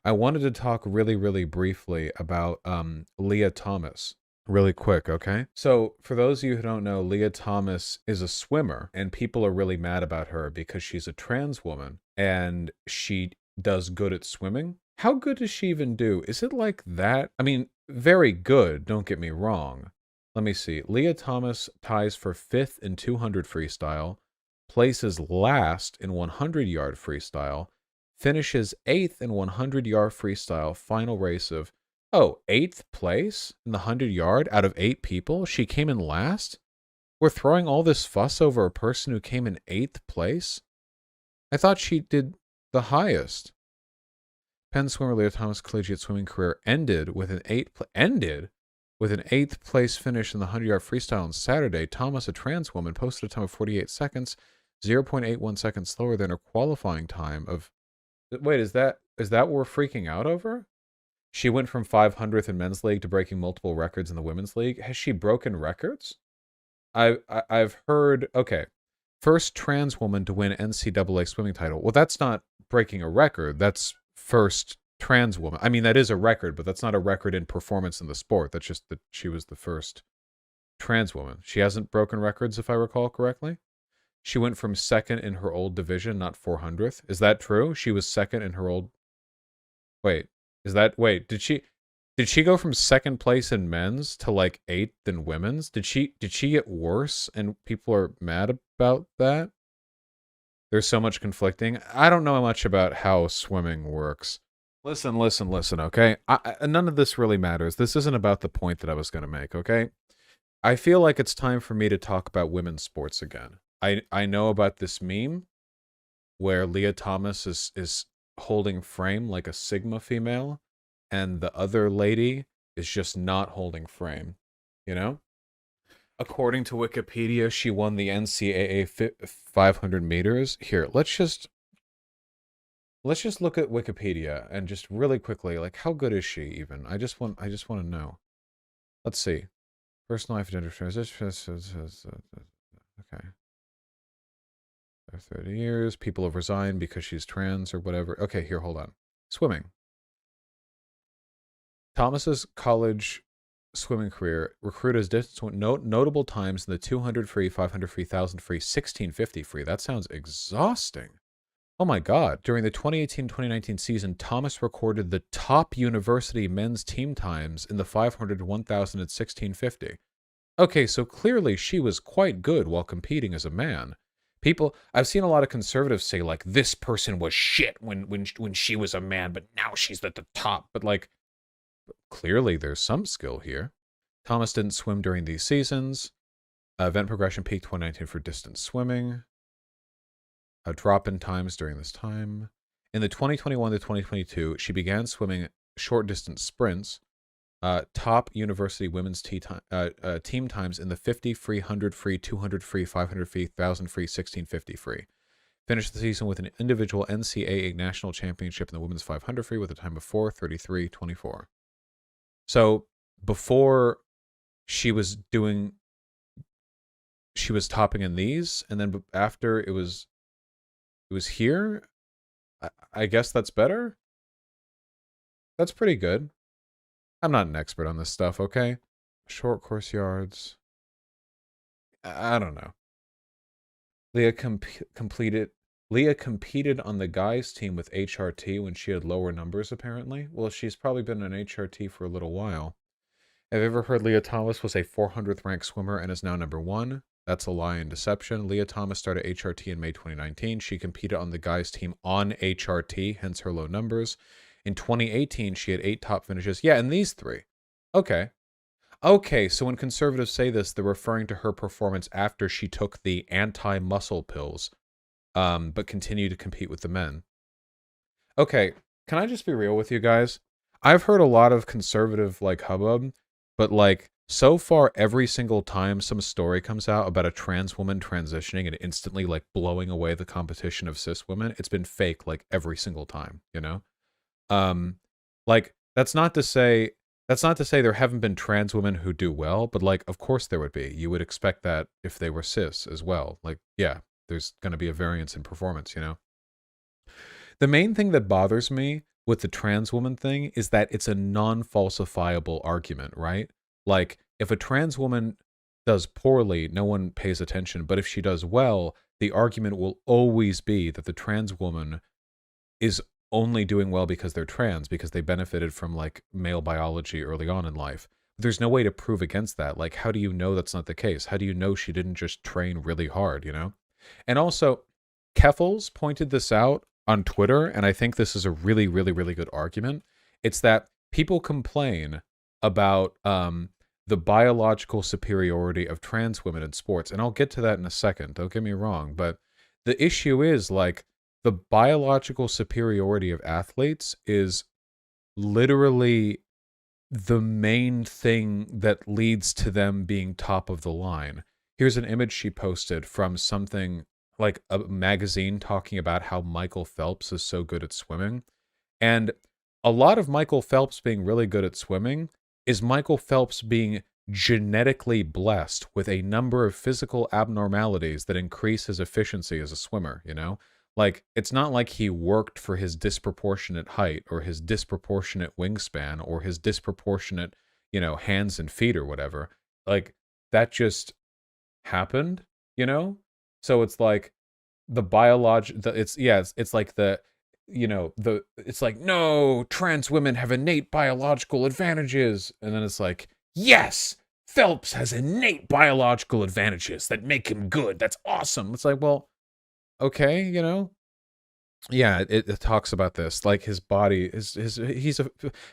I wanted to talk really, really briefly about Lia Thomas. Really quick, okay? So, for those of you who don't know, Lia Thomas is a swimmer, and people are really mad about her because she's a trans woman and she does good at swimming. How good does she even do? Is it like that? I mean, very good, don't get me wrong. Let me see. Lia Thomas ties for 5th in 200 freestyle, places last in 100-yard freestyle, finishes 8th in 100-yard freestyle, final race of, oh, 8th place in the 100-yard out of 8 people? She came in last? We're throwing all this fuss over a person who came in 8th place? I thought she did the highest. Penn swimmer Lia Thomas' collegiate swimming career ended with an 8th place finish in the 100-yard freestyle on Saturday. Thomas, a trans woman, posted a time of 48 seconds, 0.81 seconds slower than her qualifying time of... Wait, is that what we're freaking out over? She went from 500th in men's league to breaking multiple records in the women's league. Has she broken records? I've heard, okay, first trans woman to win NCAA swimming title. Well, that's not breaking a record. That's first trans woman. I mean, that is a record, but that's not a record in performance in the sport. That's just that she was the first trans woman. She hasn't broken records, if I recall correctly. She went from second in her old division, not 400th. Is that true? She was second in her old... Wait, did she go from second place in men's to like 8th in women's? Did she get worse and people are mad about that? There's so much conflicting. I don't know much about how swimming works. Listen, okay? None of this really matters. This isn't about the point that I was going to make, okay? I feel like it's time for me to talk about women's sports again. I know about this meme where Lia Thomas is holding frame like a Sigma female, and the other lady is just not holding frame, you know? According to Wikipedia, she won the NCAA 500 meters. Here, let's just look at Wikipedia and just really quickly, like, how good is she even? I just want to know. Let's see. Personal life gender transition. Okay. 30 years. People have resigned because she's trans or whatever. Okay, here, hold on. Swimming. Thomas's college swimming career recruited as distance notable times in the 200 free, 500 free, 1,000 free, 1650 free. That sounds exhausting. Oh my God. During the 2018-2019 season, Thomas recorded the top university men's team times in the 500, 1,000, and 1650. Okay, so clearly she was quite good while competing as a man. I've seen a lot of conservatives say, like, this person was shit when she was a man, but now she's at the top. But, like, clearly there's some skill here. Thomas didn't swim during these seasons. Event progression peaked 2019 for distance swimming. A drop in times during this time. In the 2021 to 2022, she began swimming short distance sprints. Top university women's team times in the 50 free, 100 free, 200 free, 500 free, 1,000 free, 1650 free. Finished the season with an individual NCAA national championship in the women's 500 free with a time of 4:33:24. So before she was topping in these, and then after it was here. I guess that's better. That's pretty good. I'm not an expert on this stuff, okay? Short course yards. I don't know. Leah competed on the guys' team with HRT when she had lower numbers, apparently. Well, she's probably been on HRT for a little while. Have you ever heard Lia Thomas was a 400th ranked swimmer and is now number 1? That's a lie and deception. Lia Thomas started HRT in May 2019. She competed on the guys' team on HRT, hence her low numbers. In 2018, she had 8 top finishes. Yeah, and these 3. Okay. Okay, so when conservatives say this, they're referring to her performance after she took the anti-muscle pills, but continued to compete with the men. Okay, can I just be real with you guys? I've heard a lot of conservative, like, hubbub, but, like, so far, every single time some story comes out about a trans woman transitioning and instantly, like, blowing away the competition of cis women, it's been fake, like, every single time, you know? Like, that's not to say there haven't been trans women who do well, but, like, of course there would be. You would expect that if they were cis as well. Like, yeah, there's going to be a variance in performance, you know? The main thing that bothers me with the trans woman thing is that it's a non-falsifiable argument, right? Like, if a trans woman does poorly, no one pays attention. But if she does well, the argument will always be that the trans woman is only doing well because they're trans, because they benefited from like male biology early on in life. There's no way to prove against that. Like, how do you know that's not the case? How do you know she didn't just train really hard, you know? And also, Keffels pointed this out on Twitter, and I think this is a really, really, really good argument. It's that people complain about the biological superiority of trans women in sports, and I'll get to that in a second. Don't get me wrong, but the issue is like the biological superiority of athletes is literally the main thing that leads to them being top of the line. Here's an image she posted from something like a magazine talking about how Michael Phelps is so good at swimming. And a lot of Michael Phelps being really good at swimming is Michael Phelps being genetically blessed with a number of physical abnormalities that increase his efficiency as a swimmer, you know? Like, it's not like he worked for his disproportionate height or his disproportionate wingspan or his disproportionate, you know, hands and feet or whatever. Like, that just happened, you know? So it's like the it's like the, you know, it's like, no, trans women have innate biological advantages. And then it's like, yes, Phelps has innate biological advantages that make him good. That's awesome. It's like, well, okay, you know, yeah, it talks about this. Like his body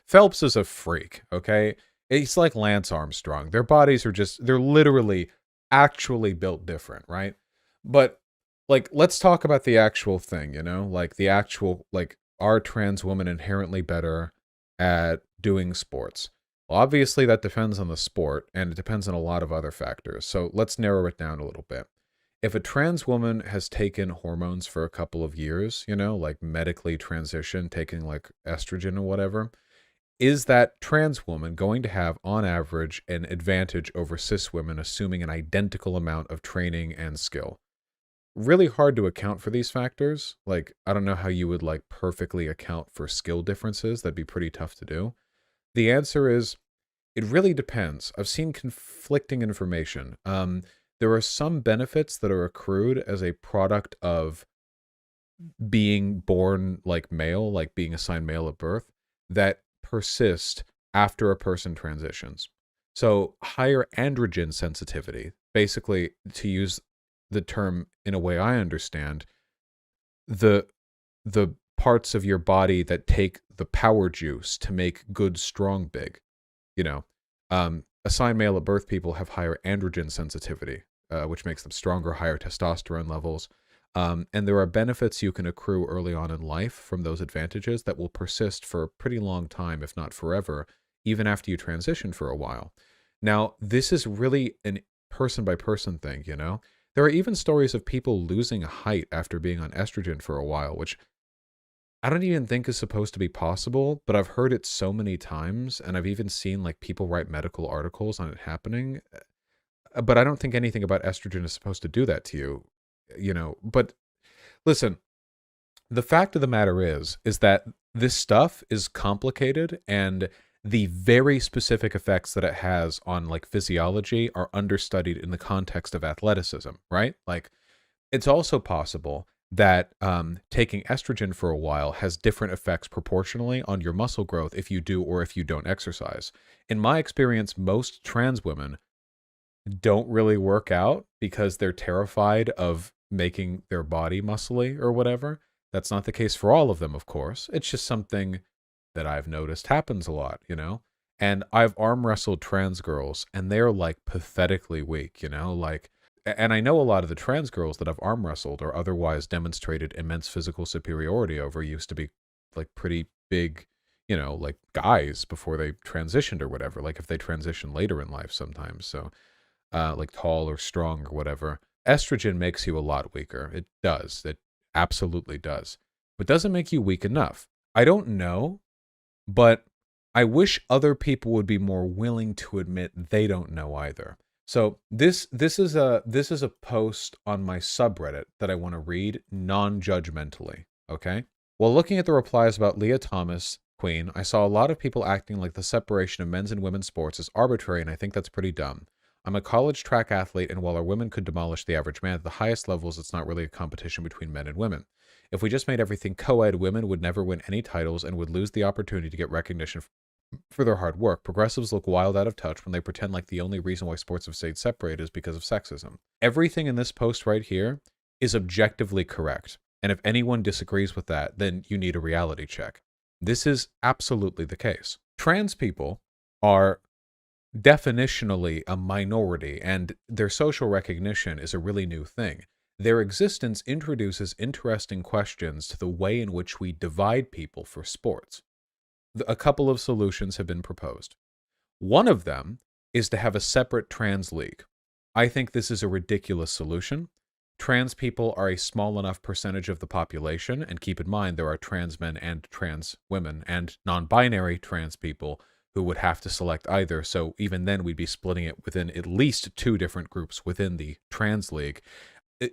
Phelps is a freak, okay? He's like Lance Armstrong. Their bodies are they're literally actually built different, right? But like, let's talk about the actual thing, you know? Like the actual, like, are trans women inherently better at doing sports? Well, obviously that depends on the sport and it depends on a lot of other factors. So let's narrow it down a little bit. If a trans woman has taken hormones for a couple of years, you know, like medically transitioned, taking like estrogen or whatever, is that trans woman going to have, on average, an advantage over cis women, assuming an identical amount of training and skill? Really hard to account for these factors. Like, I don't know how you would like perfectly account for skill differences. That'd be pretty tough to do. The answer is, it really depends. I've seen conflicting information. There are some benefits that are accrued as a product of being born like male, like being assigned male at birth, that persist after a person transitions. So higher androgen sensitivity, basically, to use the term in a way I understand, the parts of your body that take the power juice to make good, strong, big, you know, assigned male at birth people have higher androgen sensitivity, which makes them stronger, higher testosterone levels. And there are benefits you can accrue early on in life from those advantages that will persist for a pretty long time, if not forever, even after you transition for a while. Now, this is really a person by person thing, you know? There are even stories of people losing height after being on estrogen for a while, which I don't even think is supposed to be possible, but I've heard it so many times, and I've even seen like people write medical articles on it happening. But I don't think anything about estrogen is supposed to do that to you, you know. But listen, the fact of the matter is that this stuff is complicated, and the very specific effects that it has on like physiology are understudied in the context of athleticism, right? Like, it's also possible that taking estrogen for a while has different effects proportionally on your muscle growth if you do or if you don't exercise. In my experience, most trans women don't really work out because they're terrified of making their body muscly or whatever. That's not the case for all of them, of course. It's just something that I've noticed happens a lot, you know? And I've arm wrestled trans girls, and they're like pathetically weak, you know? Like, and I know a lot of the trans girls that I've arm wrestled or otherwise demonstrated immense physical superiority over used to be like pretty big, you know, like guys before they transitioned or whatever. Like if they transition later in life sometimes. So, like tall or strong or whatever. Estrogen makes you a lot weaker. It does. It absolutely does. But doesn't make you weak enough. I don't know, but I wish other people would be more willing to admit they don't know either. So this is a post on my subreddit that I want to read non-judgmentally, okay? While looking at the replies about Lia Thomas, Queen, I saw a lot of people acting like the separation of men's and women's sports is arbitrary, and I think that's pretty dumb. I'm a college track athlete, and while our women could demolish the average man at the highest levels, it's not really a competition between men and women. If we just made everything co-ed, women would never win any titles and would lose the opportunity to get recognition for their hard work. Progressives look wild out of touch when they pretend like the only reason why sports have stayed separated is because of sexism. Everything in this post right here is objectively correct. And if anyone disagrees with that, then you need a reality check. This is absolutely the case. Trans people are definitionally a minority, and their social recognition is a really new thing. Their existence introduces interesting questions to the way in which we divide people for sports. A couple of solutions have been proposed. One of them is to have a separate trans league. I think this is a ridiculous solution. Trans people are a small enough percentage of the population, and keep in mind there are trans men and trans women and non-binary trans people who would have to select either, so even then we'd be splitting it within at least two different groups within the trans league.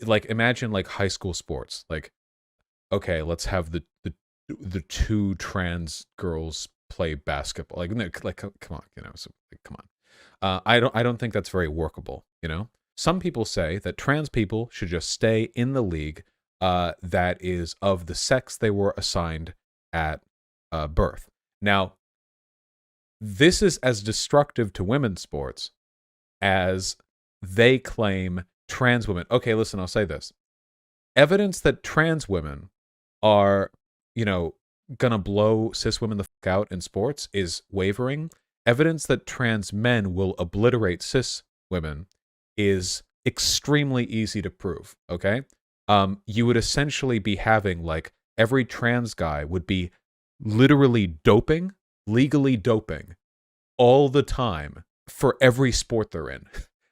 Like, imagine like high school sports. Like, okay, let's have the two trans girls play basketball. Like come on, come on. I don't think that's very workable, Some people say that trans people should just stay in the league that is of the sex they were assigned at birth. Now, this is as destructive to women's sports as they claim trans women. Okay, listen, I'll say this. Evidence that trans women are, gonna blow cis women the fuck out in sports is wavering. Evidence that trans men will obliterate cis women is extremely easy to prove, okay? You would essentially be having, like, every trans guy would be literally legally doping, all the time for every sport they're in.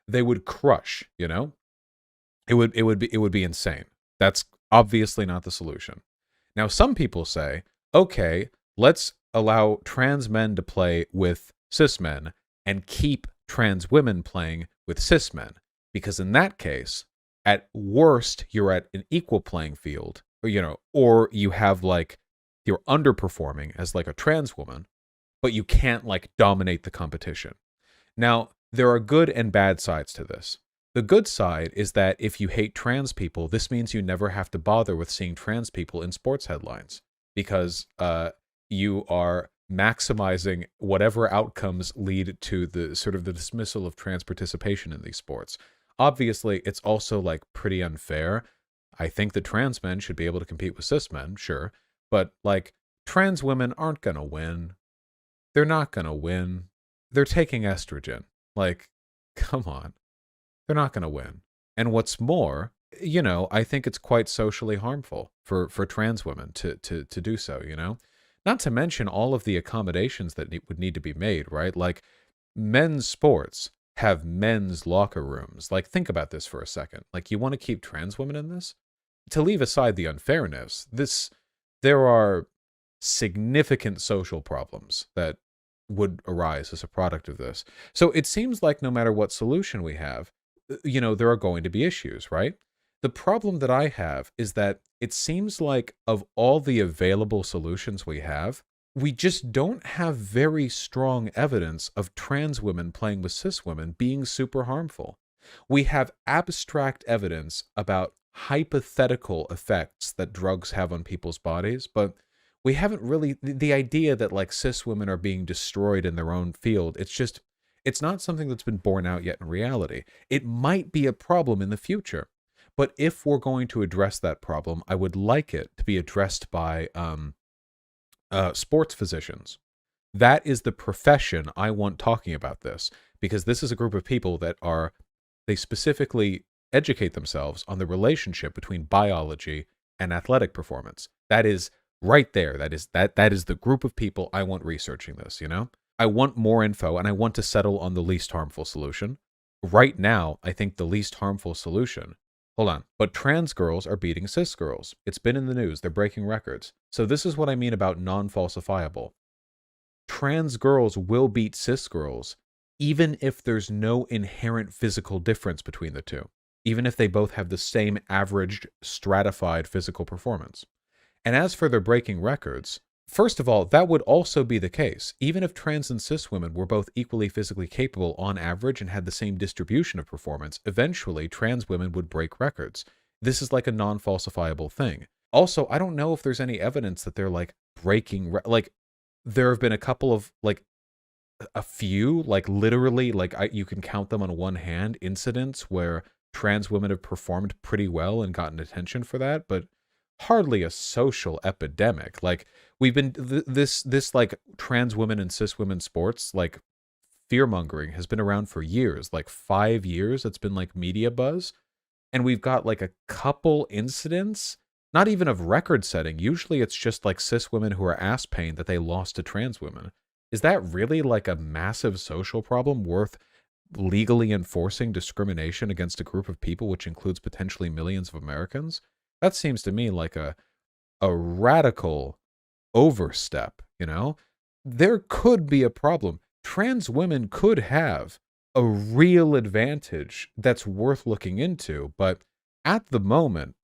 They would crush, It would be insane. That's obviously not the solution. Now, some people say, okay, let's allow trans men to play with cis men and keep trans women playing with cis men. Because in that case, at worst, you're at an equal playing field, or you have you're underperforming as like a trans woman, but you can't dominate the competition. Now, there are good and bad sides to this. The good side is that if you hate trans people, this means you never have to bother with seeing trans people in sports headlines because you are maximizing whatever outcomes lead to the sort of the dismissal of trans participation in these sports. Obviously, it's also pretty unfair. I think that trans men should be able to compete with cis men, sure, but trans women aren't going to win. They're not going to win. They're taking estrogen. Come on. They're not going to win. And what's more, I think it's quite socially harmful for trans women to do so, Not to mention all of the accommodations that would need to be made, right? Men's sports have men's locker rooms. Think about this for a second. You want to keep trans women in this? To leave aside the unfairness, there are significant social problems that would arise as a product of this. So it seems like no matter what solution we have, there are going to be issues, right? The problem that I have is that it seems like of all the available solutions we have, we just don't have very strong evidence of trans women playing with cis women being super harmful. We have abstract evidence about hypothetical effects that drugs have on people's bodies, but we haven't really, the idea that cis women are being destroyed in their own field, it's not something that's been borne out yet in reality. It might be a problem in the future, but if we're going to address that problem, I would like it to be addressed by sports physicians. That is the profession I want talking about this, because this is a group of people that they specifically educate themselves on the relationship between biology and athletic performance. That is right there. That is the group of people I want researching this, I want more info, and I want to settle on the least harmful solution. Right now, I think the least harmful solution... Hold on. But trans girls are beating cis girls. It's been in the news. They're breaking records. So this is what I mean about non-falsifiable. Trans girls will beat cis girls, even if there's no inherent physical difference between the two. Even if they both have the same averaged, stratified physical performance. And as for their breaking records, first of all, that would also be the case. Even if trans and cis women were both equally physically capable on average and had the same distribution of performance, eventually trans women would break records. This is like a non-falsifiable thing. Also, I don't know if there's any evidence that they're like breaking, like there have been a couple of like a few, like literally, like you can count them on one hand, incidents where trans women have performed pretty well and gotten attention for that, but hardly a social epidemic. Like we've been this like trans women and cis women sports, like fear mongering has been around for years, like 5 years. It's been like media buzz, and we've got like a couple incidents, not even of record setting. Usually it's just like cis women who are ass pain that they lost to trans women. Is that really like a massive social problem worth legally enforcing discrimination against a group of people, which includes potentially millions of Americans? That seems to me like a radical overstep, you know? There could be a problem. Trans women could have a real advantage that's worth looking into, but at the moment,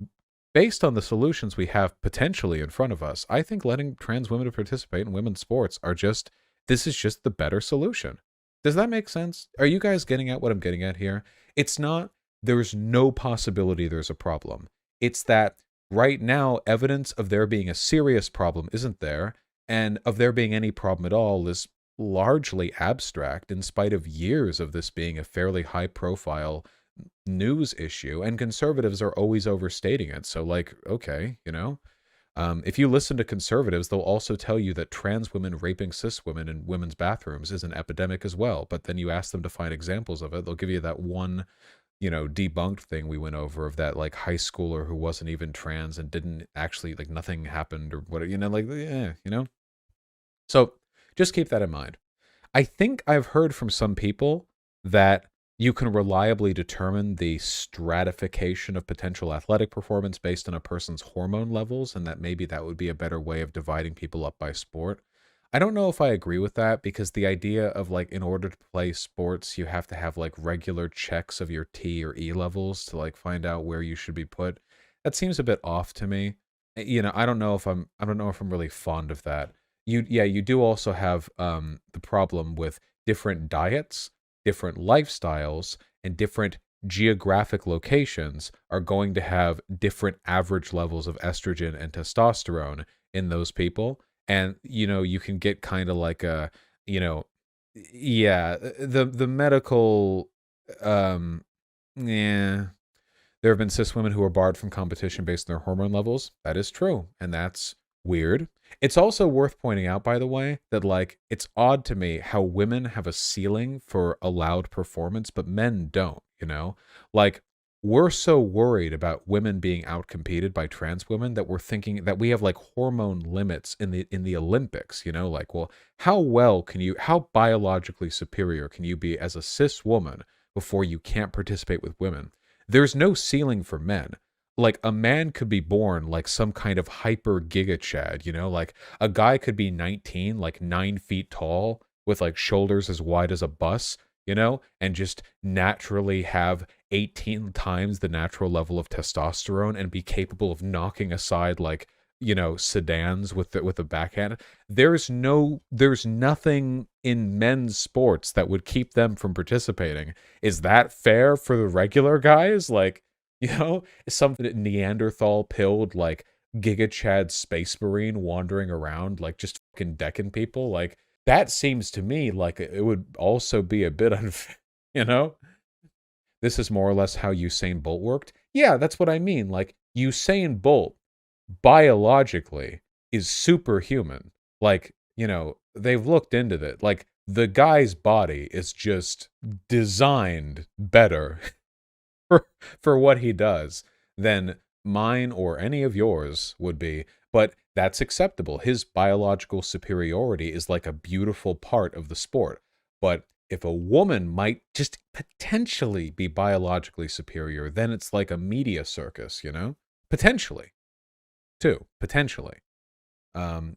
based on the solutions we have potentially in front of us, I think letting trans women participate in women's sports this is just the better solution. Does that make sense? Are you guys getting at what I'm getting at here? It's not, there's no possibility there's a problem. It's that right now, evidence of there being a serious problem isn't there, and of there being any problem at all is largely abstract in spite of years of this being a fairly high profile news issue, and conservatives are always overstating it. So like, okay, if you listen to conservatives, they'll also tell you that trans women raping cis women in women's bathrooms is an epidemic as well. But then you ask them to find examples of it, they'll give you that one, debunked thing we went over of that like high schooler who wasn't even trans and didn't actually, like, nothing happened or what, like, yeah. So just keep that in mind. I think I've heard from some people that you can reliably determine the stratification of potential athletic performance based on a person's hormone levels, and that maybe that would be a better way of dividing people up by sport. I don't know if I agree with that, because the idea of like, in order to play sports, you have to have like regular checks of your T or E levels to like find out where you should be put. That seems a bit off to me. I don't know if I'm really fond of that. You do also have the problem with different diets, different lifestyles, and different geographic locations are going to have different average levels of estrogen and testosterone in those people. And you can get kind of like a, yeah, the medical, yeah, there have been cis women who are barred from competition based on their hormone levels. That is true, and that's weird. It's also worth pointing out, by the way, that like, it's odd to me how women have a ceiling for allowed performance, but men don't. Like, we're so worried about women being outcompeted by trans women that we're thinking that we have like hormone limits in the Olympics, like, well, how biologically superior can you be as a cis woman before you can't participate with women? There's no ceiling for men. Like, a man could be born like some kind of hyper giga chad, like a guy could be 19, like 9 feet tall with like shoulders as wide as a bus, and just naturally have 18 times the natural level of testosterone and be capable of knocking aside like, sedans with the backhand. There's nothing in men's sports that would keep them from participating. Is that fair for the regular guys? Like, some Neanderthal pilled like Giga Chad space marine wandering around like just fucking decking people. Like, that seems to me like it would also be a bit unfair, This is more or less how Usain Bolt worked. Yeah, that's what I mean. Like, Usain Bolt biologically is superhuman. Like, they've looked into that. Like, the guy's body is just designed better for what he does than mine or any of yours would be. But that's acceptable. His biological superiority is like a beautiful part of the sport. But if a woman might just potentially be biologically superior, then it's like a media circus, Potentially, too. Potentially. Um,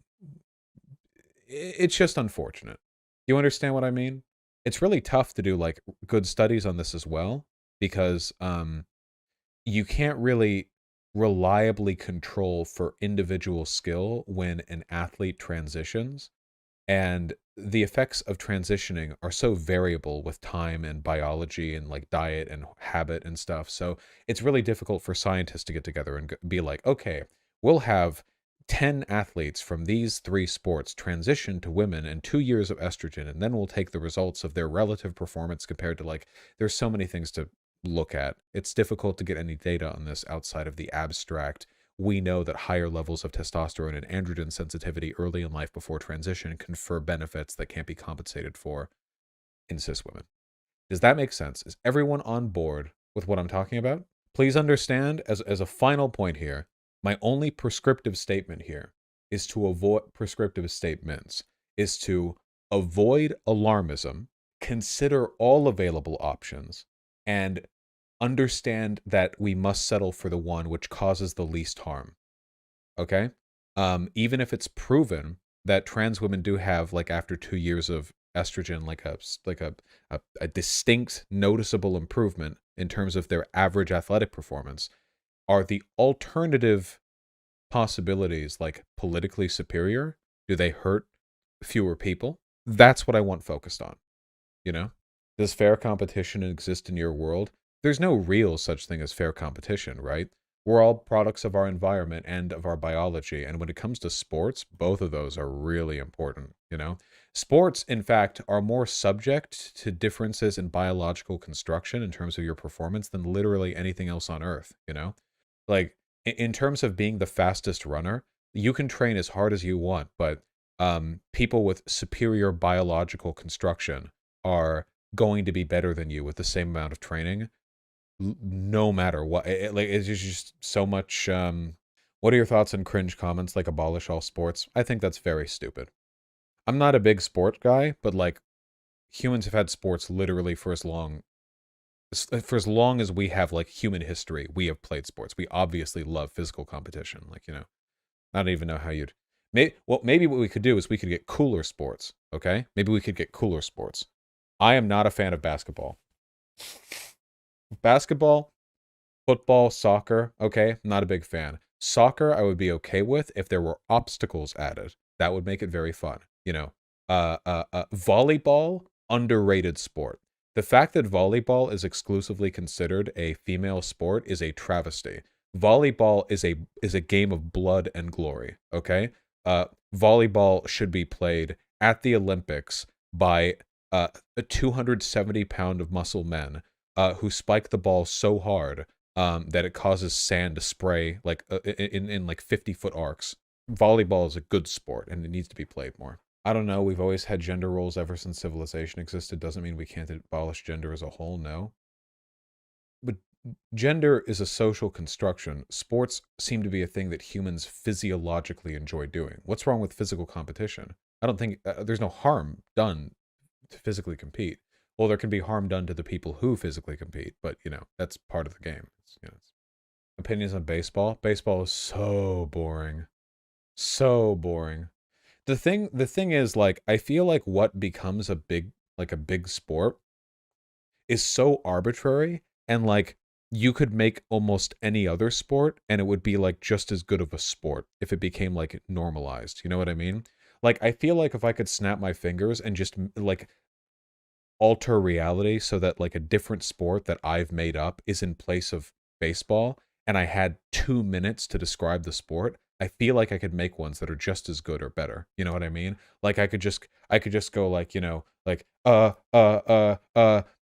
it's just unfortunate. You understand what I mean? It's really tough to do like good studies on this as well, because you can't really reliably control for individual skill when an athlete transitions, and the effects of transitioning are so variable with time and biology and like diet and habit and stuff. So it's really difficult for scientists to get together and be like, okay, we'll have 10 athletes from these three sports transition to women and 2 years of estrogen, and then we'll take the results of their relative performance compared to, like, there's so many things to look at. It's difficult to get any data on this outside of the abstract. We know that higher levels of testosterone and androgen sensitivity early in life before transition confer benefits that can't be compensated for in cis women. Does that make sense? Is everyone on board with what I'm talking about? Please understand, as a final point here, my only prescriptive statement here is to avoid prescriptive statements, is to avoid alarmism, consider all available options, and understand that we must settle for the one which causes the least harm. Okay? Even if it's proven that trans women do have, like, after 2 years of estrogen, like a distinct, noticeable improvement in terms of their average athletic performance, are the alternative possibilities like politically superior? Do they hurt fewer people? That's what I want focused on. You know? Does fair competition exist in your world? There's no real such thing as fair competition, right? We're all products of our environment and of our biology. And when it comes to sports, both of those are really important, you know? Sports, in fact, are more subject to differences in biological construction in terms of your performance than literally anything else on earth, you know? Like, in terms of being the fastest runner, you can train as hard as you want, but people with superior biological construction are going to be better than you with the same amount of training, no matter what. Like, it's just so much. What are your thoughts on cringe comments like abolish all sports? I think that's very stupid. I'm not a big sport guy, but like, humans have had sports literally for as long as we have like human history. We have played sports. We obviously love physical competition. Like, I don't even know how you'd. Maybe what we could do is we could get cooler sports. Okay, maybe we could get cooler sports. I am not a fan of basketball. Basketball, football, soccer, okay, not a big fan. Soccer, I would be okay with if there were obstacles added. That would make it very fun. Volleyball, underrated sport. The fact that volleyball is exclusively considered a female sport is a travesty. Volleyball is a game of blood and glory. Okay, volleyball should be played at the Olympics by a 270-pound of muscle men who spike the ball so hard that it causes sand to spray like in like 50-foot arcs. Volleyball is a good sport and it needs to be played more. I don't know. We've always had gender roles ever since civilization existed. Doesn't mean we can't abolish gender as a whole. No. But gender is a social construction. Sports seem to be a thing that humans physiologically enjoy doing. What's wrong with physical competition? I don't think there's no harm done to physically compete. Well, there can be harm done to the people who physically compete, but that's part of the game. Opinions on baseball. Baseball is so boring. So boring. The thing is, like, I feel like what becomes a big sport is so arbitrary, and like, you could make almost any other sport and it would be like just as good of a sport if it became like normalized. You know what I mean? Like, I feel like if I could snap my fingers and just like alter reality so that like a different sport that I've made up is in place of baseball, and I had 2 minutes to describe the sport, I feel like I could make ones that are just as good or better. You know what I mean? Like, I could just go like,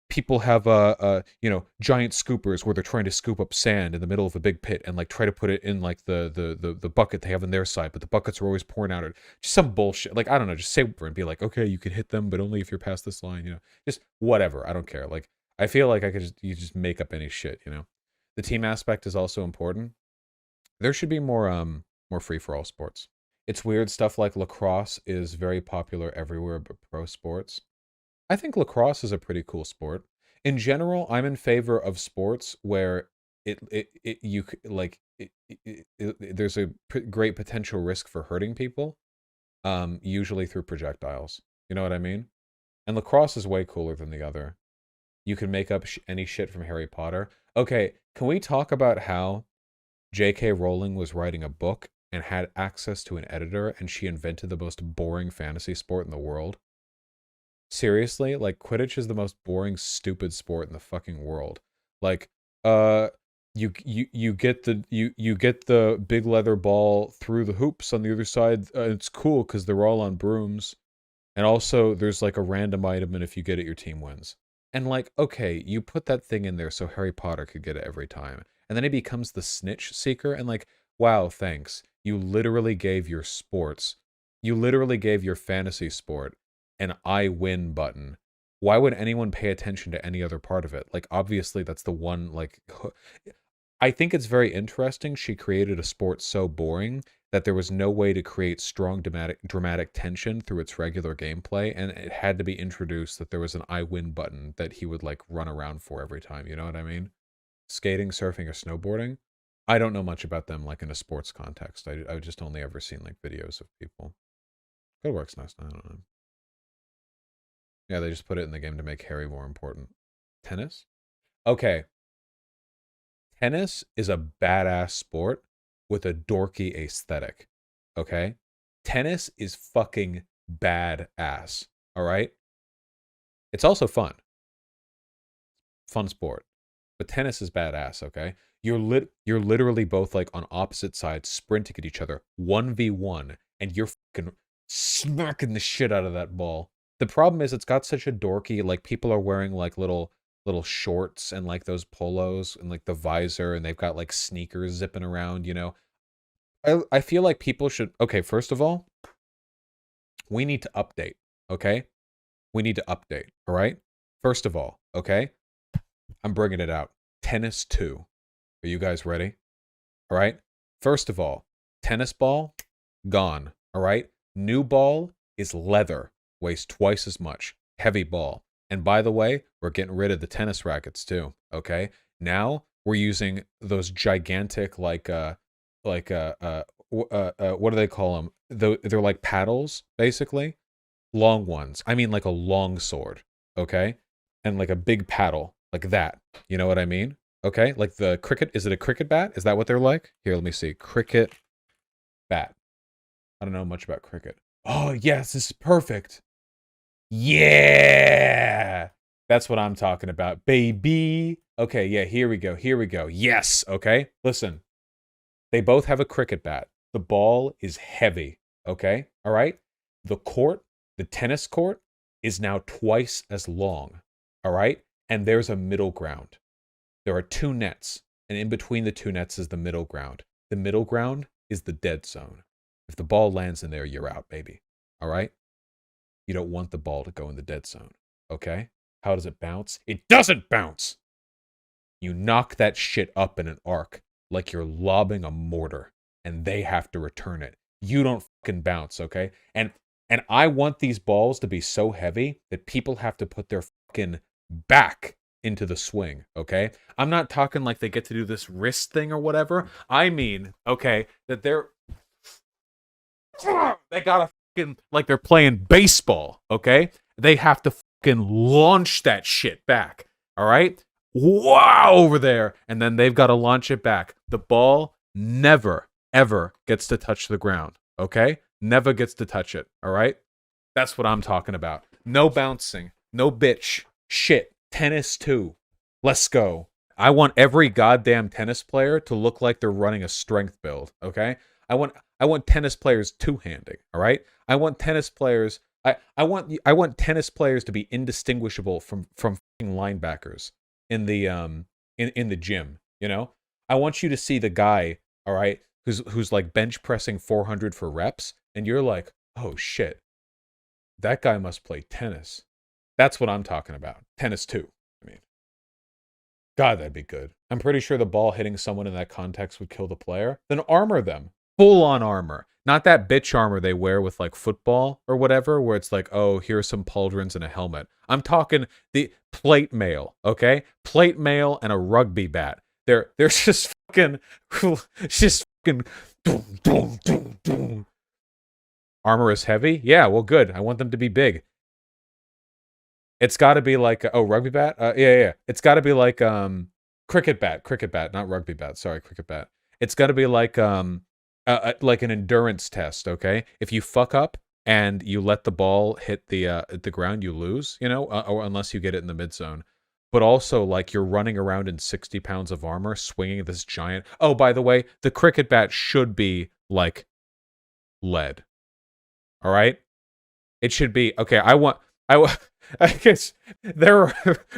people have giant scoopers where they're trying to scoop up sand in the middle of a big pit and like try to put it in like the bucket they have on their side, but the buckets are always pouring out. Or just some bullshit. Like, I don't know, just say and be like, okay, you can hit them, but only if you're past this line. Just whatever. I don't care. Like, I feel like you just make up any shit. The team aspect is also important. There should be more free for all sports. It's weird, stuff like lacrosse is very popular everywhere but pro sports. I think lacrosse is a pretty cool sport. In general, I'm in favor of sports where there's a great potential risk for hurting people, usually through projectiles. You know what I mean? And lacrosse is way cooler than the other. You can make up any shit from Harry Potter. Okay, can we talk about how J.K. Rowling was writing a book and had access to an editor, and she invented the most boring fantasy sport in the world. Seriously, like Quidditch is the most boring, stupid sport in the fucking world. Like, uh, you get the big leather ball through the hoops on the other side. It's cool because they're all on brooms, and also there's like a random item, and if you get it, your team wins. And like, okay, you put that thing in there so Harry Potter could get it every time, and then he becomes the snitch seeker, and like, wow, thanks. You literally gave your fantasy sport an I win button. Why would anyone pay attention to any other part of it? Like, obviously, that's the one, like, I think it's very interesting she created a sport so boring that there was no way to create strong dramatic tension through its regular gameplay, and it had to be introduced that there was an I win button that he would, like, run around for every time, you know what I mean? Skating, surfing, or snowboarding. I don't know much about them, like, in a sports context. I've just only ever seen, like, videos of people. Good works nice. I don't know. Yeah, they just put it in the game to make Harry more important. Tennis? Okay. Tennis is a badass sport with a dorky aesthetic. Okay? Tennis is fucking badass. All right? It's also fun. Fun sport. But tennis is badass, okay? You're literally both like on opposite sides sprinting at each other 1v1 and you're fucking smacking the shit out of that ball. The problem is it's got such a dorky, like people are wearing like little shorts and like those polos and like the visor, and they've got like sneakers zipping around, you know. I feel like people should, okay, first of all, we need to update, okay? We need to update, all right? First of all, okay? I'm bringing it out. Tennis 2. Are you guys ready? All right? First of all, tennis ball, gone, all right? New ball is leather, weighs twice as much, heavy ball. And by the way, we're getting rid of the tennis rackets too, okay? Now we're using those gigantic what do they call them? They're like paddles, basically. Long ones. I mean like a long sword, okay? And like a big paddle, like that. You know what I mean? Okay? Like the cricket, is it a cricket bat? Is that what they're like? Here, let me see. Cricket bat. I don't know much about cricket. Oh, yes, this is perfect. Yeah! That's what I'm talking about, baby. Okay, yeah, here we go. Here we go. Yes, okay? Listen. They both have a cricket bat. The ball is heavy, okay? All right? The court, the tennis court, is now twice as long, all right? And there's a middle ground. There are 2 nets, and in between the 2 nets is the middle ground. The middle ground is the dead zone. If the ball lands in there, you're out, baby. All right? You don't want the ball to go in the dead zone, okay? How does it bounce? It doesn't bounce! You knock that shit up in an arc like you're lobbing a mortar, and they have to return it. You don't fucking bounce, okay? And I want these balls to be so heavy that people have to put their fucking back into the swing, okay? I'm not talking like they get to do this wrist thing or whatever. I mean, okay, that they gotta fucking, like they're playing baseball, okay? They have to fucking launch that shit back, all right? Wow, over there. And then they've got to launch it back. The ball never, ever gets to touch the ground, okay? Never gets to touch it, all right? That's what I'm talking about. No bouncing. No bitch. Shit. Tennis 2. Let's go. I want every goddamn tennis player to look like they're running a strength build, okay? I want tennis players two-handing, all right? I want tennis players I want tennis players to be indistinguishable from linebackers in the in the gym, you know? I want you to see the guy, all right, who's like bench pressing 400 for reps, and you're like, "Oh shit. That guy must play tennis." That's what I'm talking about. Tennis 2. I mean, God, that'd be good. I'm pretty sure the ball hitting someone in that context would kill the player. Then armor them. Full on armor. Not that bitch armor they wear with like football or whatever, where it's like, oh, here's some pauldrons and a helmet. I'm talking the plate mail, okay? Plate mail and a rugby bat. They're just fucking, just fucking, boom, boom, boom, boom. Armor is heavy? Yeah, well, good. I want them to be big. It's got to be like, oh, rugby bat? Yeah. It's got to be like cricket bat, not rugby bat. Sorry, cricket bat. It's got to be like an endurance test, okay? If you fuck up and you let the ball hit the ground, you lose, or unless you get it in the mid zone. But also, like, you're running around in 60 pounds of armor, swinging this giant. Oh, by the way, the cricket bat should be like lead. All right, it should be okay. I guess they're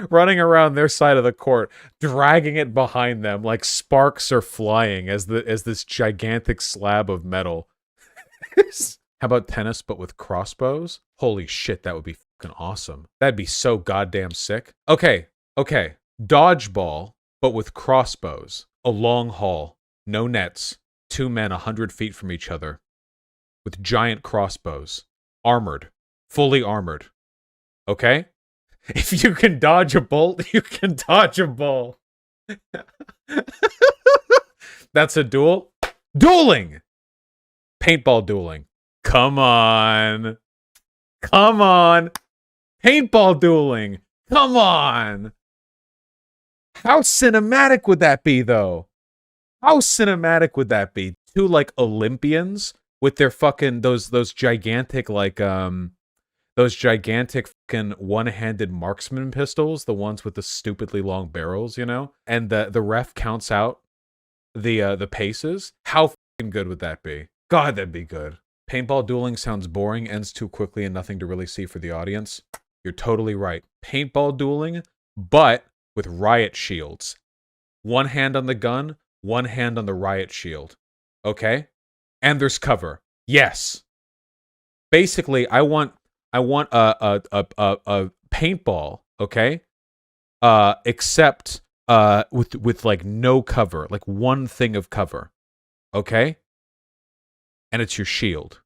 running around their side of the court, dragging it behind them like sparks are flying as this gigantic slab of metal. How about tennis but with crossbows? Holy shit, that would be fucking awesome. That'd be so goddamn sick. Okay. Dodgeball but with crossbows. A long haul, no nets, 2 men 100 feet from each other with giant crossbows, armored, fully armored. Okay? If you can dodge a bolt, you can dodge a ball. That's a duel? Dueling! Paintball dueling. Come on. Paintball dueling. Come on. How cinematic would that be, though? How cinematic would that be? Two, like, Olympians with their fucking, those gigantic, like, those gigantic fucking one-handed marksman pistols, the ones with the stupidly long barrels, And the ref counts out the paces. How fucking good would that be? God, that'd be good. Paintball dueling sounds boring, ends too quickly, and nothing to really see for the audience. You're totally right. Paintball dueling, but with riot shields. One hand on the gun, one hand on the riot shield. Okay? And there's cover. Yes. Basically, I want a paintball, okay? Except with like no cover, like one thing of cover. Okay? And it's your shield.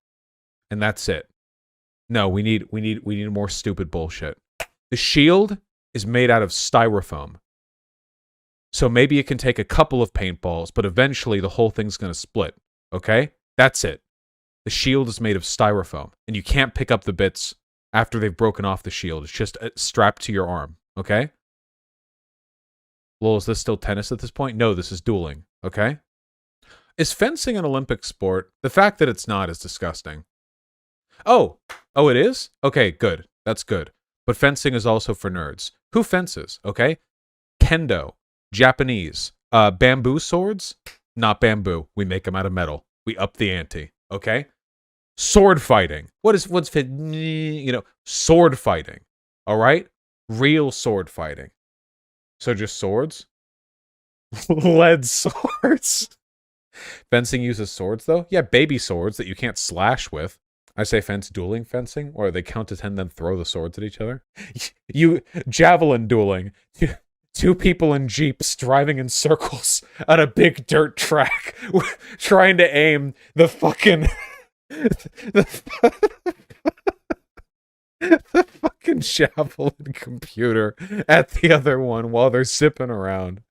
And that's it. No, we need more stupid bullshit. The shield is made out of styrofoam. So maybe it can take a couple of paintballs, but eventually the whole thing's going to split. Okay? That's it. The shield is made of styrofoam, and you can't pick up the bits after they've broken off the shield. It's just strapped to your arm. Okay? Lol, is this still tennis at this point? No, this is dueling. Okay? Is fencing an Olympic sport? The fact that it's not is disgusting. Oh, it is? Okay, good. That's good. But fencing is also for nerds. Who fences? Okay? Kendo. Japanese. Bamboo swords? Not bamboo. We make them out of metal. We up the ante. Okay? Sword fighting. What's sword fighting. All right? Real sword fighting. So just swords? Lead swords. Fencing uses swords, though? Yeah, baby swords that you can't slash with. I say fence dueling fencing, or they count to 10 then throw the swords at each other. Javelin dueling. Two people in jeeps driving in circles on a big dirt track, trying to aim the fucking the fucking javelin computer at the other one while they're zipping around.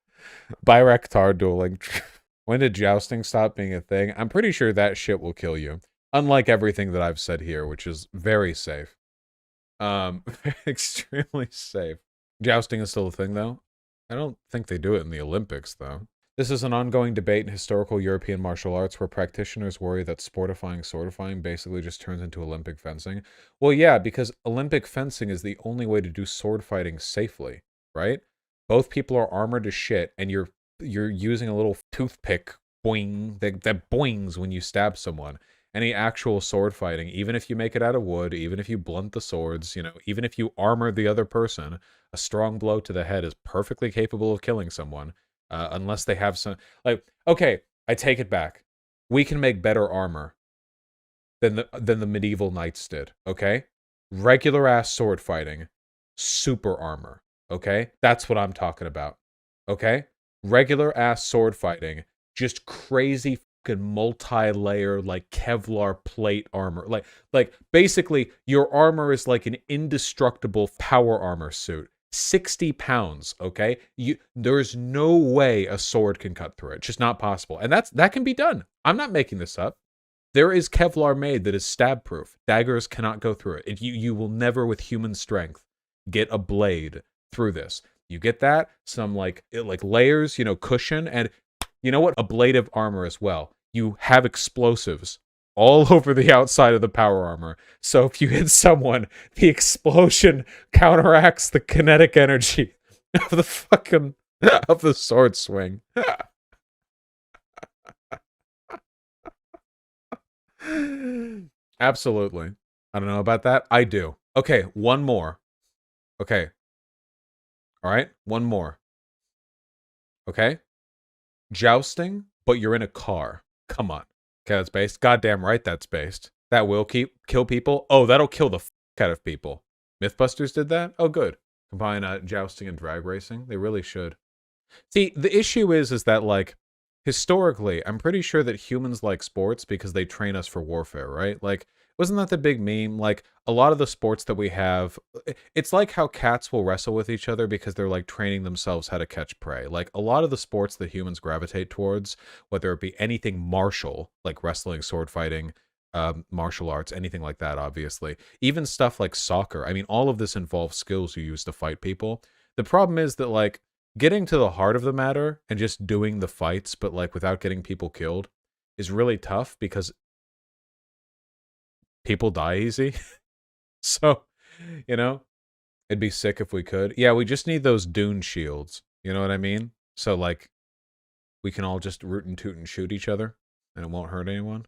Bayraktar dueling. When did jousting stop being a thing? I'm pretty sure that shit will kill you. Unlike everything that I've said here, which is very safe. Extremely safe. Jousting is still a thing, though. I don't think they do it in the Olympics, though. This is an ongoing debate in historical European martial arts where practitioners worry that sportifying swordifying basically just turns into Olympic fencing. Well, yeah, because Olympic fencing is the only way to do sword fighting safely, right? Both people are armored as shit, and you're using a little toothpick boing that boings when you stab someone. Any actual sword fighting, even if you make it out of wood, even if you blunt the swords, even if you armor the other person, a strong blow to the head is perfectly capable of killing someone, unless they have some... okay, I take it back. We can make better armor than the medieval knights did, okay? Regular-ass sword fighting, super armor, okay? That's what I'm talking about, okay? Regular-ass sword fighting, just crazy multi-layer like Kevlar plate armor. Like basically your armor is like an indestructible power armor suit. 60 pounds, okay? There's no way a sword can cut through it. It's just not possible. And that can be done. I'm not making this up. There is Kevlar made that is stab proof. Daggers cannot go through it. You will never with human strength get a blade through this. You get that, some like layers, cushion, and You know what? Ablative armor as well. You have explosives all over the outside of the power armor. So if you hit someone, the explosion counteracts the kinetic energy of the fucking of the sword swing. Absolutely. I don't know about that. I do. Okay, one more. Okay. All right, one more. Okay? Jousting, but you're in a car. Come on. Okay, that's based. Goddamn right that's based. That will kill people. Oh, that'll kill the out of people. Mythbusters did that? Oh, good. Combine jousting and drag racing. They really should. See, the issue is that, like, historically, I'm pretty sure that humans like sports because they train us for warfare, right? Like, wasn't that the big meme? Like, a lot of the sports that we have, it's like how cats will wrestle with each other because they're, like, training themselves how to catch prey. Like, a lot of the sports that humans gravitate towards, whether it be anything martial, like wrestling, sword fighting, martial arts, anything like that, obviously. Even stuff like soccer. I mean, all of this involves skills you use to fight people. The problem is that, like, getting to the heart of the matter and just doing the fights, but like without getting people killed, is really tough because people die easy. So, you know, it'd be sick if we could. Yeah, we just need those dune shields. You know what I mean? So like we can all just root and toot and shoot each other and it won't hurt anyone.